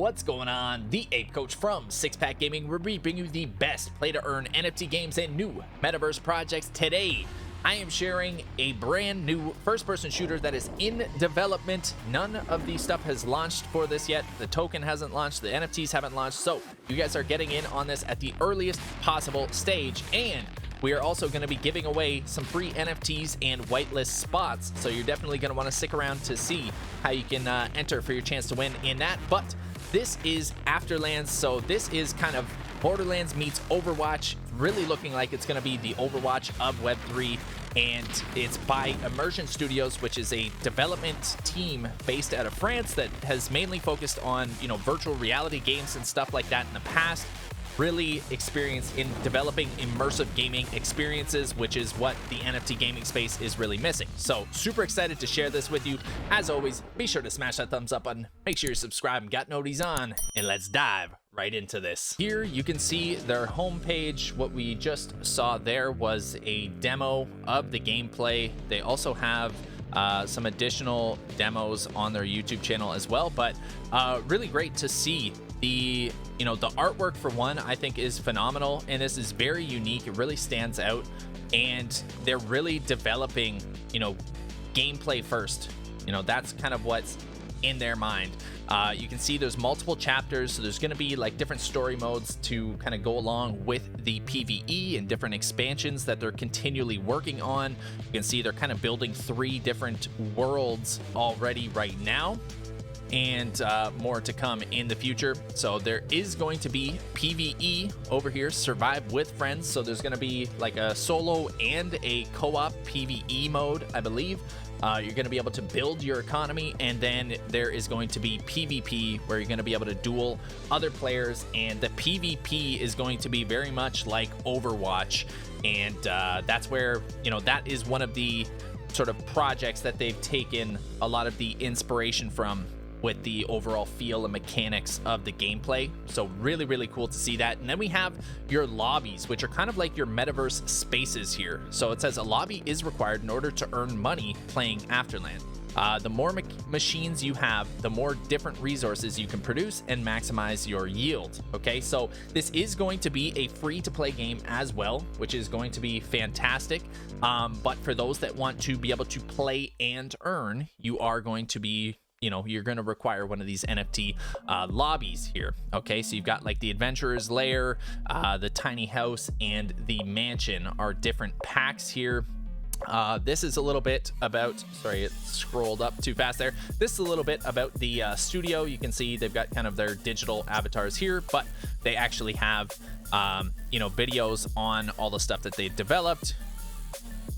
What's going on? The APEcoach from Six Pack Gaming, where we bring you the best play to earn NFT games and new Metaverse projects. Today, I am sharing a brand new first-person shooter that is in development. None of the stuff has launched for this yet. The token hasn't launched, the NFTs haven't launched, so you guys are getting in on this at the earliest possible stage. And we are also going to be giving away some free NFTs and whitelist spots, so you're definitely going to want to stick around to see how you can enter for your chance to win in that. But this is Afterland, so this is kind of Borderlands meets Overwatch, really looking like it's going to be the Overwatch of Web3, and it's by Hymersion Studios, which is a development team based out of France that has mainly focused on, virtual reality games and stuff like that in the past. Really experienced in developing immersive gaming experiences, which is what the NFT gaming space is really missing. So super excited to share this with you. As always, be sure to smash that thumbs up button, make sure you subscribe and got noties on, and let's dive right into this. Here you can see their homepage. What we just saw there was a demo of the gameplay. They also have some additional demos on their YouTube channel as well, but really great to see. The artwork, for one, I think is phenomenal, and this is very unique. It really stands out, and they're really developing gameplay first. That's kind of what's in their mind. You can see there's multiple chapters, so there's going to be like different story modes to kind of go along with the PvE and different expansions that they're continually working on. You can see they're kind of building 3 different worlds already right now, and more to come in the future. So there is going to be PvE over here, survive with friends. So there's going to be like a solo and a co-op PvE mode, I believe. You're going to be able to build your economy, and then there is going to be PvP, where you're going to be able to duel other players, and the PvP is going to be very much like Overwatch, and that's where that is one of the sort of projects that they've taken a lot of the inspiration from, with the overall feel and mechanics of the gameplay. So really, really cool to see that. And then we have your lobbies, which are kind of like your metaverse spaces here. So it says a lobby is required in order to earn money playing Afterland. The more machines you have, the more different resources you can produce and maximize your yield. Okay, so this is going to be a free-to-play game as well, which is going to be fantastic. But for those that want to be able to play and earn, you are going to be you're going to require one of these NFT lobbies here. Okay, so you've got like the adventurer's lair, the tiny house, and the mansion are different packs here. This is a little bit about, sorry, it scrolled up too fast there. This is a little bit about the studio. You can see they've got kind of their digital avatars here, but they actually have videos on all the stuff that they've developed.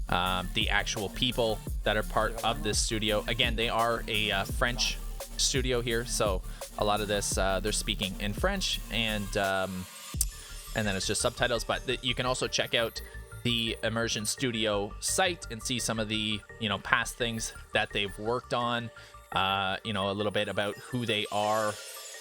The actual people that are part of this studio. Again, they are a French studio here, so a lot of this they're speaking in French, and then it's just subtitles. But you can also check out the Hymersion Studio site and see some of the past things that they've worked on. A little bit about who they are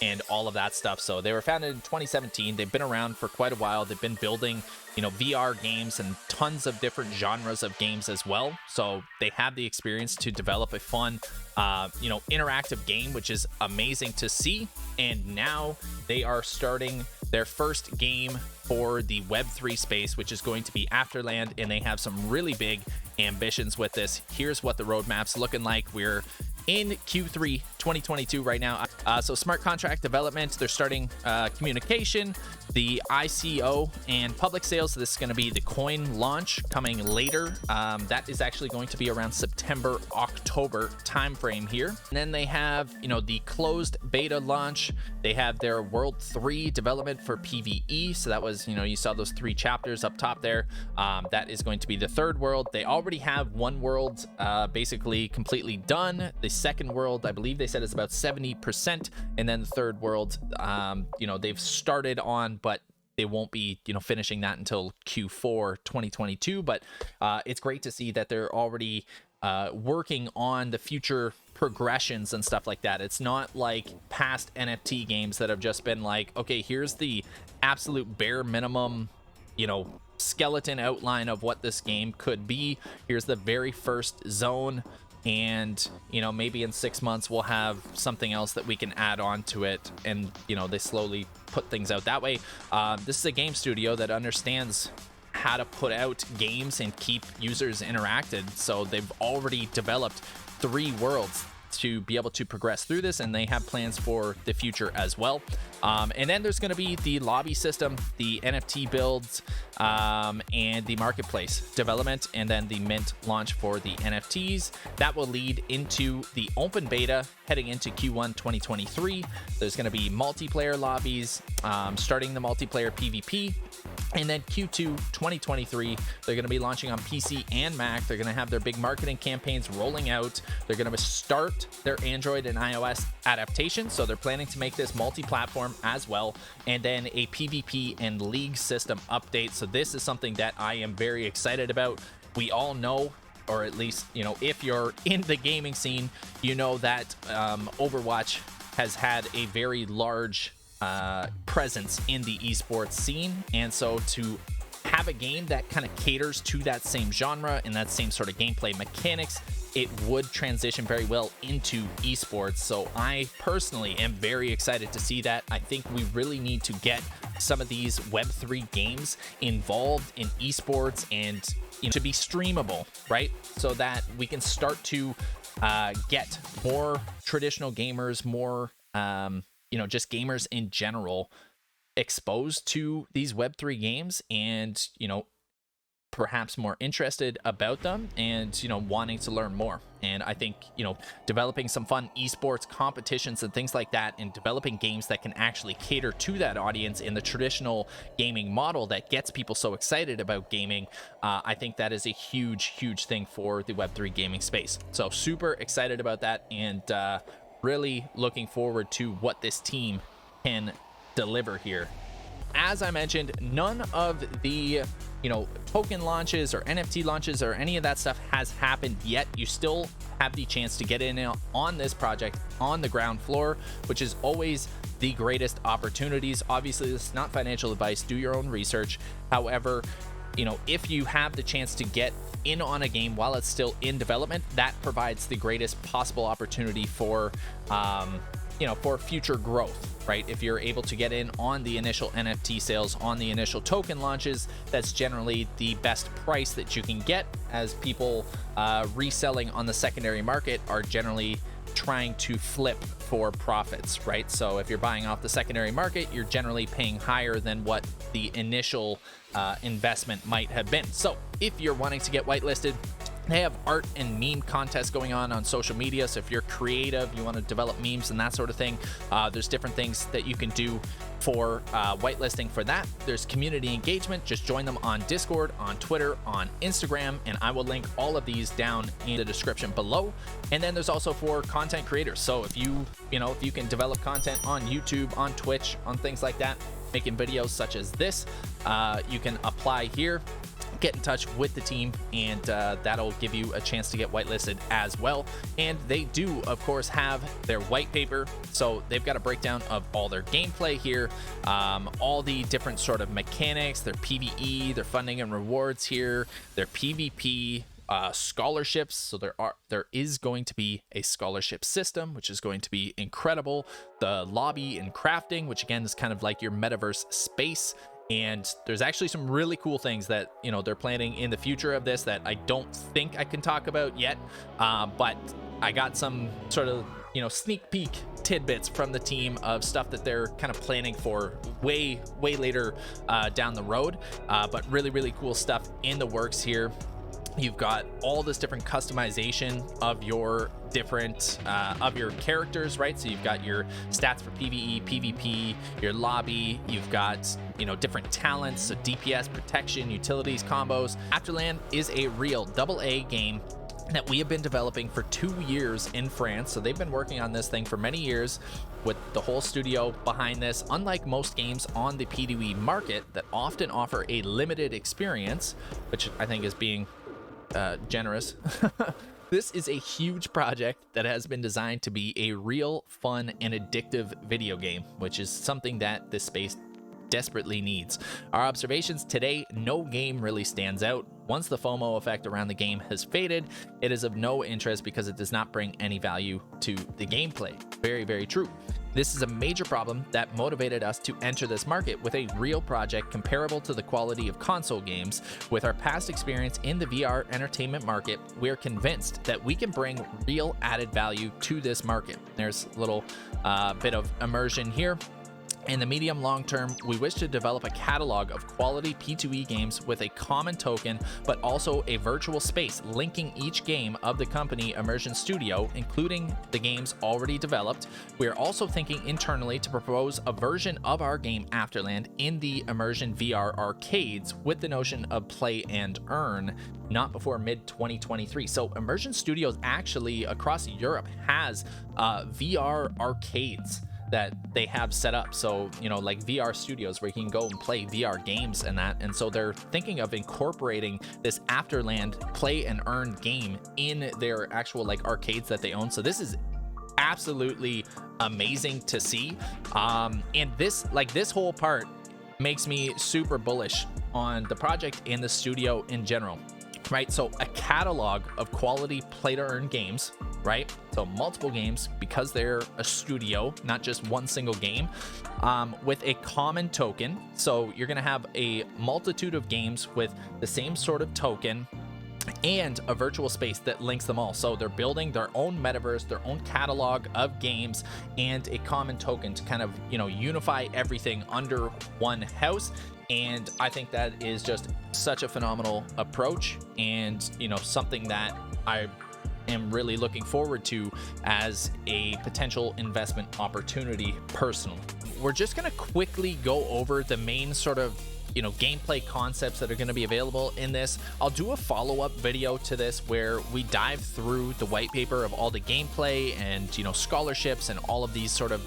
and all of that stuff. So they were founded in 2017. They've been around for quite a while. They've been building VR games and tons of different genres of games as well. So they have the experience to develop a fun interactive game, which is amazing to see. And now they are starting their first game for the Web3 space, which is going to be Afterland, and they have some really big ambitions with this. Here's what the roadmap's looking like. We're in Q3 2022 right now. So smart contract development, they're starting communication, the ICO, and public sales. So this is going to be the coin launch coming later. That is actually going to be around September, October timeframe here. And then they have, the closed beta launch. They have their World 3 development for PvE. So that was, you saw those 3 chapters up top there. That is going to be the 3rd world. They already have 1 world basically completely done. The 2nd world, I believe they said, is about 70%, and then the 3rd world, they've started on, but they won't be finishing that until Q4 2022. But it's great to see that they're already working on the future progressions and stuff like that. It's not like past NFT games that have just been like, okay, here's the absolute bare minimum skeleton outline of what this game could be. Here's the very first zone. and you know, maybe in 6 months we'll have something else that we can add on to it, and you know, they slowly put things out that way. This is a game studio that understands how to put out games and keep users interacted, so they've already developed 3 worlds to be able to progress through this, and they have plans for the future as well. And then there's going to be the lobby system, the NFT builds, and the marketplace development, and then the mint launch for the NFTs. That will lead into the open beta heading into Q1 2023. There's going to be multiplayer lobbies, starting the multiplayer PvP. And then Q2 2023, they're going to be launching on PC and Mac. They're going to have their big marketing campaigns rolling out. They're going to start their Android and iOS adaptation. So they're planning to make this multi-platform as well. And then a PvP and league system update. So this is something that I am very excited about. We all know, or at least, you know, if you're in the gaming scene, you know that Overwatch has had a very large presence in the esports scene, and so to have a game that kind of caters to that same genre and that same sort of gameplay mechanics, it would transition very well into esports. So I personally am very excited to see that. I think we really need to get some of these Web3 games involved in esports, and you know, to be streamable, right? So that we can start to get more traditional gamers, more you know, just gamers in general exposed to these Web3 games, and you know, perhaps more interested about them, and you know, wanting to learn more. And I think, you know, developing some fun esports competitions and things like that, and developing games that can actually cater to that audience in the traditional gaming model that gets people so excited about gaming, I think that is a huge thing for the Web3 gaming space. So super excited about that, and really looking forward to what this team can deliver here. As I mentioned, none of the, you know, token launches or NFT launches or any of that stuff has happened yet. You still have the chance to get in on this project on the ground floor, which is always the greatest opportunities. Obviously, this is not financial advice. Do your own research. However, you know, if you have the chance to get in on a game while it's still in development, that provides the greatest possible opportunity for you know, for future growth, right? If you're able to get in on the initial NFT sales, on the initial token launches, that's generally the best price that you can get, as people reselling on the secondary market are generally trying to flip for profits, right? So if you're buying off the secondary market, you're generally paying higher than what the initial investment might have been. So if you're wanting to get whitelisted, they have art and meme contests going on social media. So if you're creative, you want to develop memes and that sort of thing, there's different things that you can do for whitelisting for that. There's community engagement. Just join them on Discord, on Twitter, on Instagram, and I will link all of these down in the description below. And then there's also for content creators. So if you know, if you can develop content on YouTube, on Twitch, on things like that, making videos such as this, you can apply here, get in touch with the team, and that'll give you a chance to get whitelisted as well. And they do, of course, have their white paper, so they've got a breakdown of all their gameplay here, all the different sort of mechanics, their PvE, their funding and rewards here, their PvP, scholarships. So there is going to be a scholarship system, which is going to be incredible. The lobby and crafting, which again is kind of like your metaverse space. And there's actually some really cool things that, you know, they're planning in the future of this that I don't think I can talk about yet, but I got some sort of, you know, sneak peek tidbits from the team of stuff that they're kind of planning for way later down the road, but really cool stuff in the works here. You've got all this different customization of your different of your characters, right? So you've got your stats for PvE, PvP, your lobby, you've got, you know, different talents, so DPS, protection, utilities, combos. Afterland is a real AA game that we have been developing for 2 years in France. So they've been working on this thing for many years with the whole studio behind this. Unlike most games on the P2E market that often offer a limited experience, which I think is being generous, this is a huge project that has been designed to be a real fun and addictive video game, which is something that this space desperately needs. Our observations today, no game really stands out. Once the FOMO effect around the game has faded, it is of no interest because it does not bring any value to the gameplay. Very, very true. This is a major problem that motivated us to enter this market with a real project comparable to the quality of console games. With our past experience in the VR entertainment market, we're convinced that we can bring real added value to this market. There's a little bit of immersion here. In the medium long term, we wish to develop a catalog of quality P2E games with a common token, but also a virtual space linking each game of the company Hymersion Studio, including the games already developed. We are also thinking internally to propose a version of our game Afterland in the Hymersion VR arcades with the notion of play and earn, not before mid 2023. So Hymersion Studios actually across Europe has VR arcades that they have set up, so you know, like VR studios where you can go and play VR games and that. And so they're thinking of incorporating this Afterland play and earn game in their actual like arcades that they own. So this is absolutely amazing to see, and this whole part makes me super bullish on the project and the studio in general, right? So a catalog of quality play to earn games, right? So multiple games because they're a studio, not just one single game, with a common token. So you're going to have a multitude of games with the same sort of token and a virtual space that links them all. So they're building their own metaverse, their own catalog of games, and a common token to kind of, you know, unify everything under one house. And I think that is just such a phenomenal approach, and you know, something that I am really looking forward to as a potential investment opportunity personally. We're just going to quickly go over the main sort of, you know, gameplay concepts that are going to be available in this. I'll do a follow-up video to this where we dive through the white paper of all the gameplay and, you know, scholarships and all of these sort of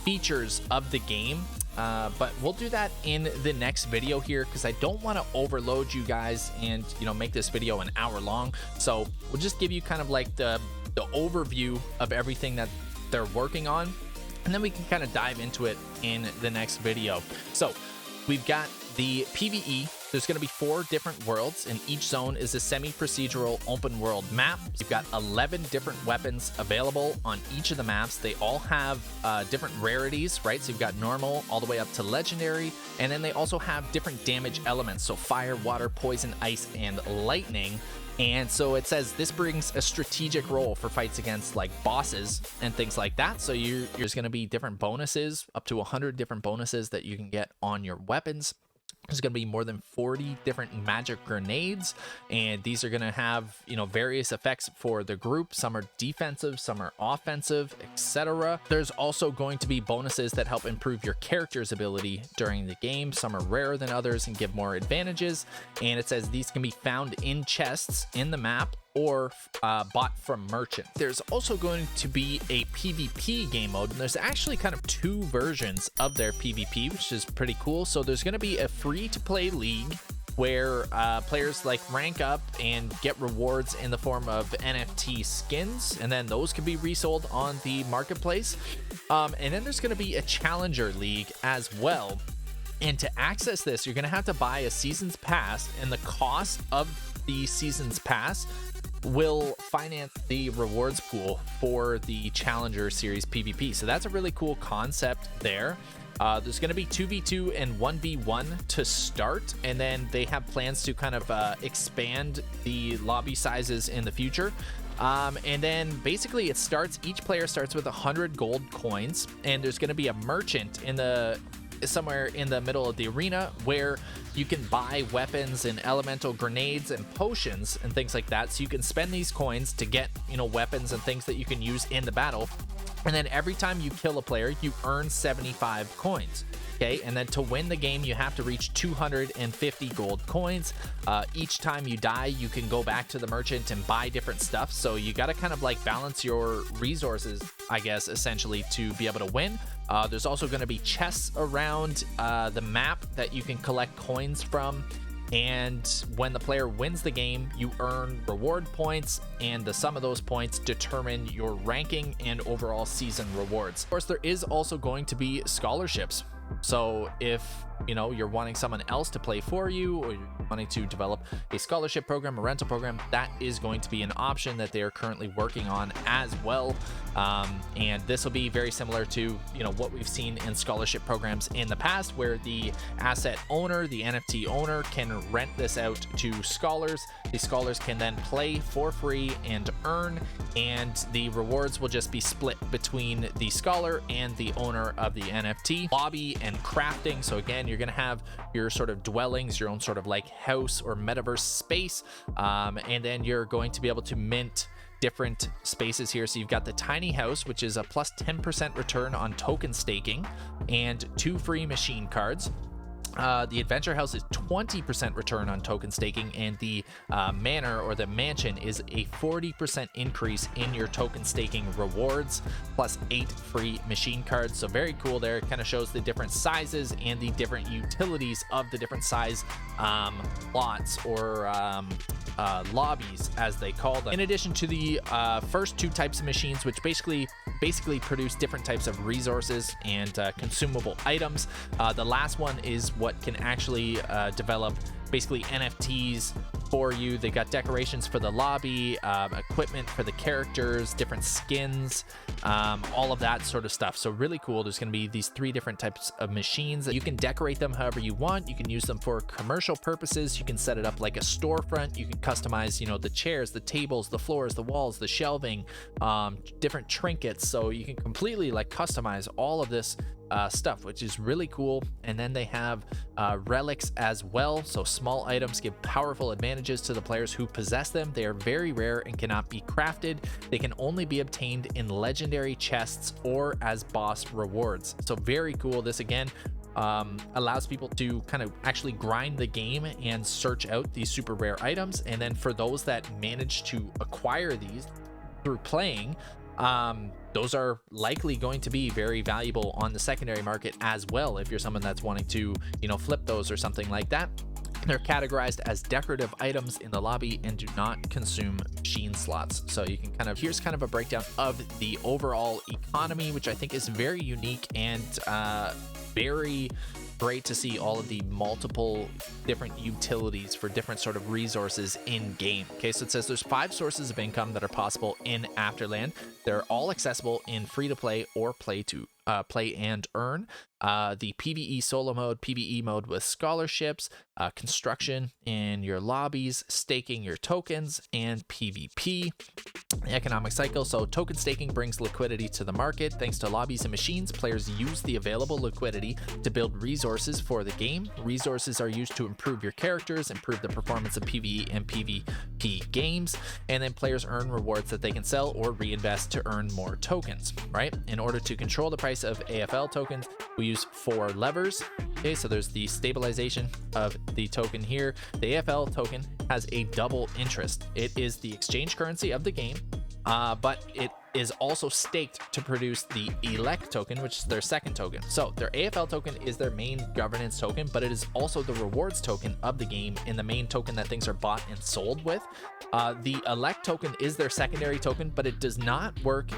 features of the game. But we'll do that in the next video here because I don't want to overload you guys and, you know, make this video an hour long. So we'll just give you kind of like the overview of everything that they're working on, and then we can kind of dive into it in the next video. So we've got the PvE. There's going to be 4 different worlds, and each zone is a semi-procedural open world map. You've got 11 different weapons available on each of the maps. They all have different rarities, right? So you've got normal all the way up to legendary, and then they also have different damage elements. So fire, water, poison, ice, and lightning. And so it says this brings a strategic role for fights against like bosses and things like that. So there's going to be different bonuses, up to 100 different bonuses that you can get on your weapons. There's going to be more than 40 different magic grenades, and these are going to have, you know, various effects for the group. Some are defensive, some are offensive, etc. There's also going to be bonuses that help improve your character's ability during the game. Some are rarer than others and give more advantages, and it says these can be found in chests in the map or bought from merchant. There's also going to be a PvP game mode, and there's actually kind of 2 versions of their PvP, which is pretty cool. So there's going to be a free-to-play league where players like rank up and get rewards in the form of NFT skins, and then those can be resold on the marketplace. And then there's going to be a challenger league as well. And to access this, you're going to have to buy a season's pass, and the cost of the season's pass will finance the rewards pool for the Challenger Series PvP. So that's a really cool concept there. There's going to be 2v2 and 1v1 to start, and then they have plans to kind of expand the lobby sizes in the future. And then basically each player starts with 100 gold coins, and there's going to be a merchant somewhere in the middle of the arena where you can buy weapons and elemental grenades and potions and things like that. So you can spend these coins to get, you know, weapons and things that you can use in the battle. And then every time you kill a player, you earn 75 coins. Okay, and then to win the game, you have to reach 250 gold coins. Each time you die, you can go back to the merchant and buy different stuff. So you got to kind of like balance your resources, I guess, essentially, to be able to win. There's also going to be chests around the map that you can collect coins from. And when the player wins the game, you earn reward points, and the sum of those points determine your ranking and overall season rewards. Of course, there is also going to be scholarships, So if you're wanting someone else to play for you, or you're wanting to develop a scholarship program, a rental program, that is going to be an option that they are currently working on as well. And this will be very similar to what we've seen in scholarship programs in the past, where the asset owner, the NFT owner, can rent this out to scholars. The scholars can then play for free and earn, and the rewards will just be split between the scholar and the owner of the NFT. Lobby and crafting. So again, you're going to have your sort of dwellings, your own sort of like house or metaverse space, and then you're going to be able to mint different spaces here. So you've got the tiny house, which is a plus 10% return on token staking and 2 free machine cards. The adventure house is 20% return on token staking, and the manor or the mansion is a 40% increase in your token staking rewards, plus 8 free machine cards. So very cool there. It kind of shows the different sizes and the different utilities of the different size lots or lobbies, as they call them. In addition to the first 2 types of machines, which basically produce different types of resources and consumable items, the last one is what can actually develop basically NFTs for you. They got decorations for the lobby, equipment for the characters, different skins, all of that sort of stuff. So really cool. There's going to be these 3 different types of machines that you can decorate them however you want. You can use them for commercial purposes. You can set it up like a storefront. You can customize, the chairs, the tables, the floors, the walls, the shelving, different trinkets. So you can completely like customize all of this stuff, which is really cool. And then they have relics as well. So small items give powerful advantages to the players who possess them. They are very rare and cannot be crafted. They can only be obtained in legendary chests or as boss rewards. So very cool. This again allows people to kind of actually grind the game and search out these super rare items. And then for those that manage to acquire these through playing, those are likely going to be very valuable on the secondary market as well, if you're someone that's wanting to flip those or something like that. They're categorized as decorative items in the lobby and do not consume machine slots. So you can here's kind of a breakdown of the overall economy, which I think is very unique and very great to see all of the multiple different utilities for different sort of resources in game. Okay, so it says there's 5 sources of income that are possible in Afterland. They're all accessible in free to play or play and earn. The PvE solo mode, PvE mode with scholarships, construction in your lobbies, staking your tokens, and PvP. The economic cycle. So token staking brings liquidity to the market. Thanks to lobbies and machines, players use the available liquidity to build resources for the game. Resources are used to improve your characters, improve the performance of PvE and PvP games, and then players earn rewards that they can sell or reinvest to earn more tokens, right? In order to control the price of AFL tokens, we use 4 levers. Okay, so there's the stabilization of the token here. The AFL token has a double interest. It is the exchange currency of the game, but it is also staked to produce the elect token, which is their second token. So their AFL token is their main governance token, but it is also the rewards token of the game and the main token that things are bought and sold with. The elect token is their secondary token, but it does not work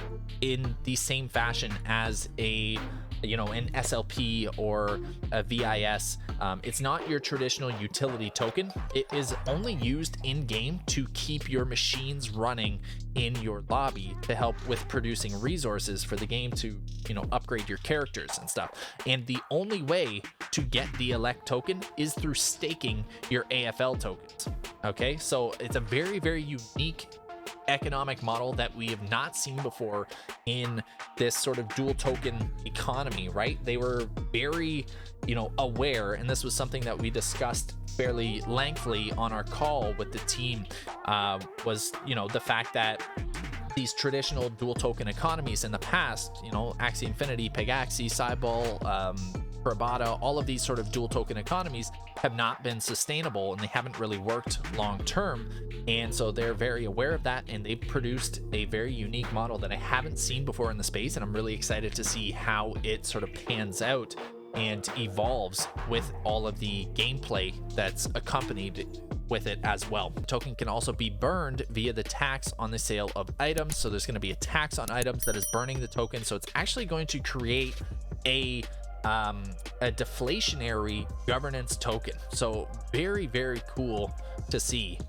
in the same fashion as an SLP or a VIS. It's not your traditional utility token. It is only used in game to keep your machines running in your lobby to help with producing resources for the game to upgrade your characters and stuff. And the only way to get the elect token is through staking your AFL tokens. Okay, so it's a very, very unique economic model that we have not seen before in this sort of dual token economy, right? They were very aware, and this was something that we discussed fairly lengthily on our call with the team, was the fact that these traditional dual token economies in the past, Axie Infinity, Pegaxi, Cyball, Probata, all of these sort of dual token economies have not been sustainable and they haven't really worked long term. And so they're very aware of that, and they've produced a very unique model that I haven't seen before in the space. And I'm really excited to see how it sort of pans out and evolves with all of the gameplay that's accompanied with it as well. The token can also be burned via the tax on the sale of items. So there's going to be a tax on items that is burning the token. So it's actually going to create a a deflationary governance token. So very, very cool to see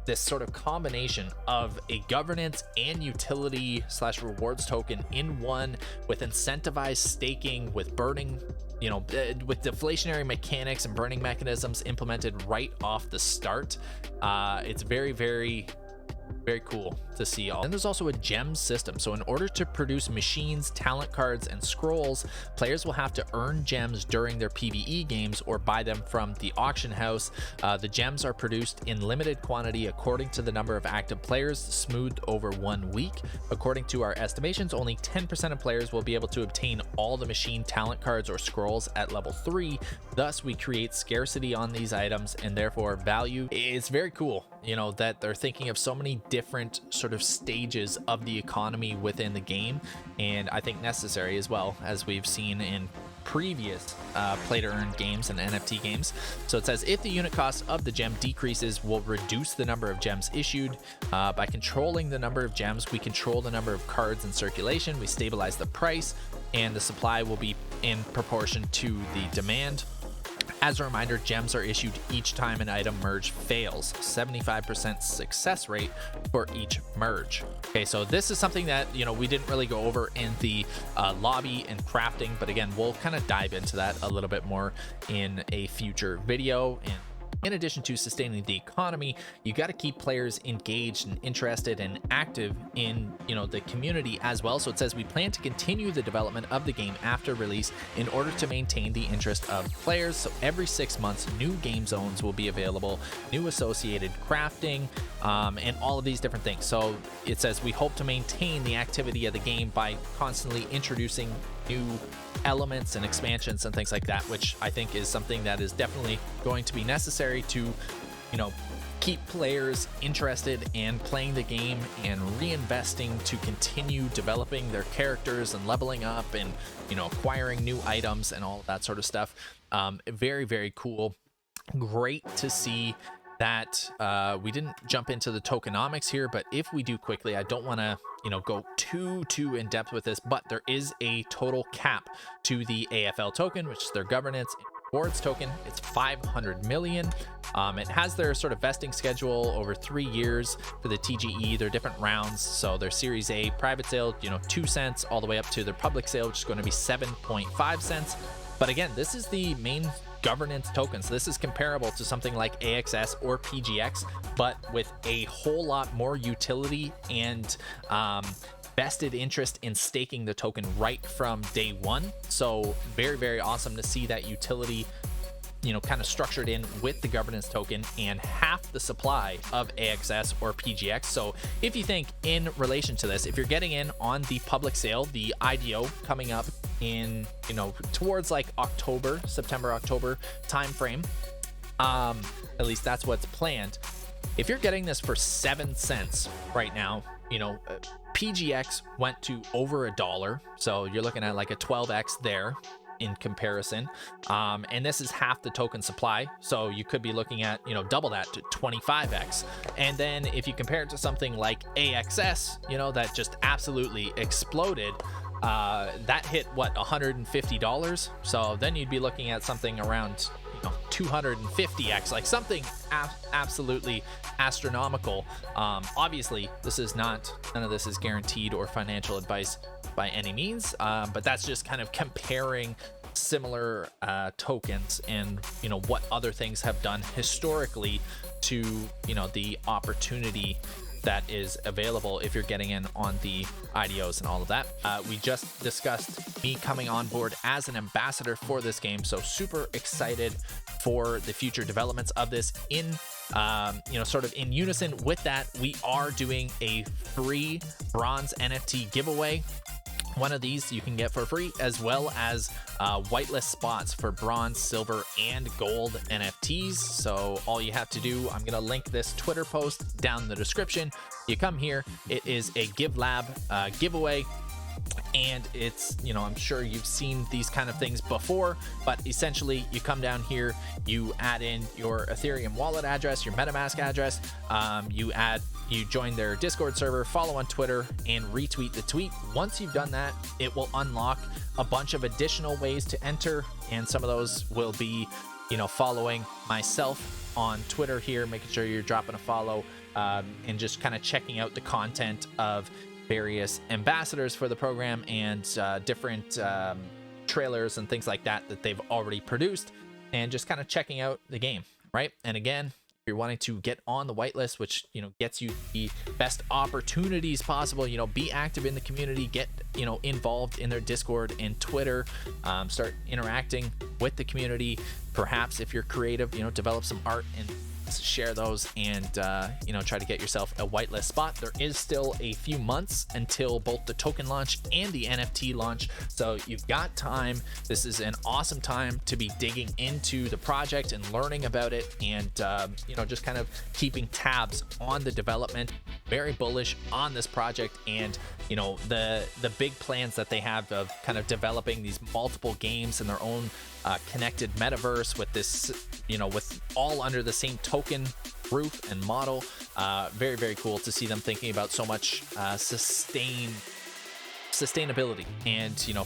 this sort of combination of a governance and utility slash rewards token in one, with incentivized staking, with burning, with deflationary mechanics and burning mechanisms implemented right off the start. It's very, very, very cool to see all. And there's also a gem system. So in order to produce machines, talent cards, and scrolls, players will have to earn gems during their PvE games or buy them from the auction house. The gems are produced in limited quantity according to the number of active players, smoothed over 1 week. According to our estimations, only 10% of players will be able to obtain all the machine talent cards or scrolls at level 3. Thus, we create scarcity on these items and therefore value. It's very cool, that they're thinking of so many different sort of stages of the economy within the game, and I think necessary as well, as we've seen in previous play to earn games and NFT games. So it says, if the unit cost of the gem decreases, we'll reduce the number of gems issued. By controlling the number of gems, we control the number of cards in circulation, we stabilize the price, and the supply will be in proportion to the demand. As a reminder, gems are issued each time an item merge fails. 75% success rate for each merge. Okay, so this is something that, we didn't really go over in the lobby and crafting, but again, we'll kind of dive into that a little bit more in a future video. And in addition to sustaining the economy, you got to keep players engaged and interested and active in, the community as well. So it says, we plan to continue the development of the game after release in order to maintain the interest of players. So every 6 months, new game zones will be available, new associated crafting, and all of these different things. So it says, we hope to maintain the activity of the game by constantly introducing new elements and expansions and things like that, which I think is something that is definitely going to be necessary to, keep players interested in playing the game and reinvesting to continue developing their characters and leveling up and, acquiring new items and all of that sort of stuff. Very, very cool. Great to see that we didn't jump into the tokenomics here, but if we do quickly, I don't want to go too in depth with this, but there is a total cap to the AFL token, which is their governance and rewards token. It's 500 million. It has their sort of vesting schedule over 3 years for the TGE. They're different rounds. So their Series A private sale, 2 cents, all the way up to their public sale, which is going to be 7.5 cents. But again, this is the main governance tokens. This is comparable to something like AXS or PGX, but with a whole lot more utility and vested interest in staking the token right from day one. So very, very awesome to see that utility, kind of structured in with the governance token and half the supply of AXS or PGX. So if you think in relation to this, if you're getting in on the public sale, the IDO coming up in, towards like September, October timeframe, at least that's what's planned. If you're getting this for 7 cents right now, PGX went to over $1. So you're looking at like a 12x there in comparison, and this is half the token supply, so you could be looking at double that to 25x. And then if you compare it to something like AXS, that just absolutely exploded, that hit what, $150. So then you'd be looking at something around 250x, like something absolutely astronomical. Obviously none of this is guaranteed or financial advice by any means, but that's just kind of comparing similar tokens and what other things have done historically to the opportunity that is available if you're getting in on the IDOs and all of that. We just discussed me coming on board as an ambassador for this game, so super excited for the future developments of this. In sort of in unison with that, we are doing a free bronze NFT giveaway. One of these you can get for free, as well as whitelist spots for bronze, silver, and gold NFTs. So all you have to do, I'm gonna link this Twitter post down in the description. You come here, it is a GiveLab giveaway. And it's, you know, I'm sure you've seen these kind of things before, but essentially you come down here, you add in your Ethereum wallet address, your MetaMask address, you join their Discord server, follow on Twitter, and retweet the tweet. Once you've done that, it will unlock a bunch of additional ways to enter, and some of those will be, you know, following myself on Twitter here, making sure you're dropping a follow, and just kind of checking out the content of various ambassadors for the program and different trailers and things like that they've already produced, and just kind of checking out the game, right? And again, if you're wanting to get on the whitelist, which, you know, gets you the best opportunities possible, you know, be active in the community, get, you know, involved in their Discord and Twitter, start interacting with the community. Perhaps if you're creative, you know, develop some art and share those, and you know, try to get yourself a whitelist spot. There is still a few months until both the token launch and the NFT launch, so you've got time. This is an awesome time to be digging into the project and learning about it, and you know, just kind of keeping tabs on the development. Very bullish on this project, and you know, the big plans that they have of kind of developing these multiple games in their own connected metaverse with this, you know, with all under the same token roof and model. Very, very cool to see them thinking about so much sustainability and, you know,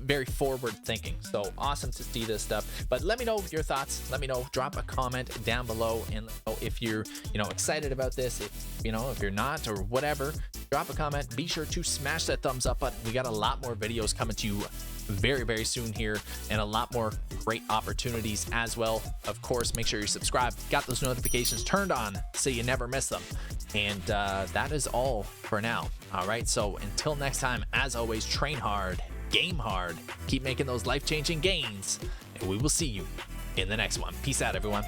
very forward thinking. So awesome to see this stuff. But let me know your thoughts. Let me know, drop a comment down below, and let me know if you're, you know, excited about this. If, you know, if you're not, or whatever, drop a comment. Be sure to smash that thumbs up button. We got a lot more videos coming to you very, very soon here, and a lot more great opportunities as well. Of course, make sure you're subscribed, got those notifications turned on so you never miss them. And that is all for now. All right, so until next time, as always, train hard, game hard, keep making those life-changing gains, and we will see you in the next one. Peace out, everyone.